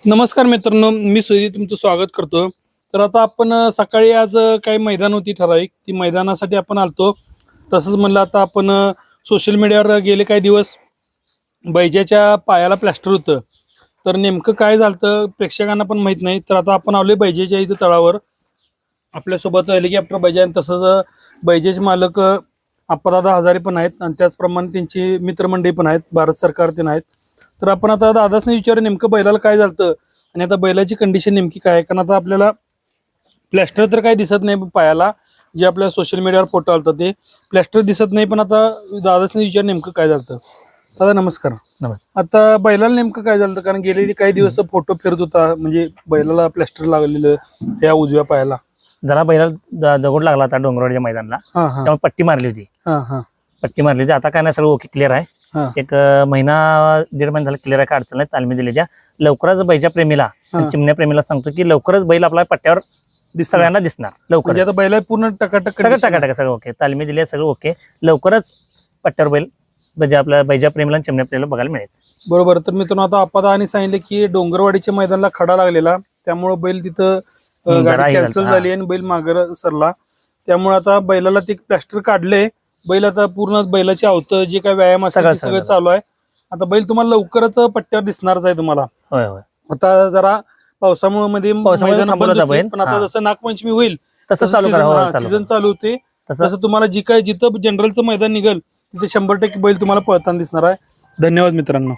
नमस्कार मित्रांनो, मी सुधीर तुमचं स्वागत करतो. तर आता आपण सकाळी आज काही मैदान होती ठराविक, ती मैदानासाठी आपण आलतो. तसंच म्हणलं आता आपण सोशल मीडियावर गेले काही दिवस बैजाच्या पायाला प्लॅस्टर होतं. तर नेमकं काय झालं प्रेक्षकांना पण माहीत नाही. तर आता आपण आलोय बैजाच्या इथं तळावर. आपल्यासोबत हेलिकॉप्टर बैजा आणि तसंच बैजाचे मालक अप्पादादा हजारे पण आहेत आणि त्याचप्रमाणे त्यांची मित्रमंडळी पण आहेत, भारत सरकार ते आहेत. तर आपण आता दादासने विचार नेमकं बैलाला काय झालं आणि आता बैलाची कंडिशन नेमकी काय आहे. कारण आता आपल्याला प्लॅस्टर तर काही दिसत नाही पायाला, जे आपल्या सोशल मीडियावर फोटो आलतात ते प्लॅस्टर दिसत नाही. पण आता दादासने विचार नेमकं काय झालं. दादा नमस्कार. नमस्कार. आता बैलाला नेमकं काय झालं, कारण गेलेली काही दिवस फोटो फिरत होता म्हणजे बैलाला प्लॅस्टर लागलेलं या उजव्या पायाला. जरा बैलाला दगड लागला होता डोंगरवाडीच्या मैदानाला, त्यामुळे पट्टी मारली होती. पट्टी मारली होती. आता काय नाही, सगळं ओके क्लिअर आहे. एक महिना दीड महिना झाला क्लिअर आहे, काय अडचण नाही. तालमी दिलेल्या लवकरच बैजा प्रेमीला आणि चिमण्या प्रेमीला सांगतो की लवकरच बैल आपल्या पट्ट्यावर सगळ्यांना दिसणार. लवकर आता बैला पूर्ण टकाटक सगळं टकाटक सगळं ओके. तालमी दिली सगळं ओके. लवकरच पट्ट्यावर बैल म्हणजे आपल्या बैजा प्रेमीला आणि चिमण्या प्रेमीला बघायला मिळेल. बरोबर. तर मित्रांनो आता अप्पादा आणि सांगितले की डोंगरवाडीच्या मैदानाला खडा लागलेला, त्यामुळे बैल तिथं गाडी कॅन्सल झाली आणि बैल मागे सरला. त्यामुळे आता बैलाला ते प्लॅस्टर काढले. बैल आता पूर्ण बैलाची अवत जे काय व्यायाम असेल सगळं चालू आहे. आता बैल तुम्हाला लवकरच पट्ट्यावर दिसणारच आहे तुम्हाला. आता जरा पावसामुळे मध्ये मैदान बंद होते, पण आता जसं नागपंचमी होईल तसं सीझन चालू होते तसं तुम्हाला जी काय जिथं जनरलचं मैदान निघेल तिथे 100% बैल तुम्हाला पळताना दिसणार आहे. धन्यवाद मित्रांनो.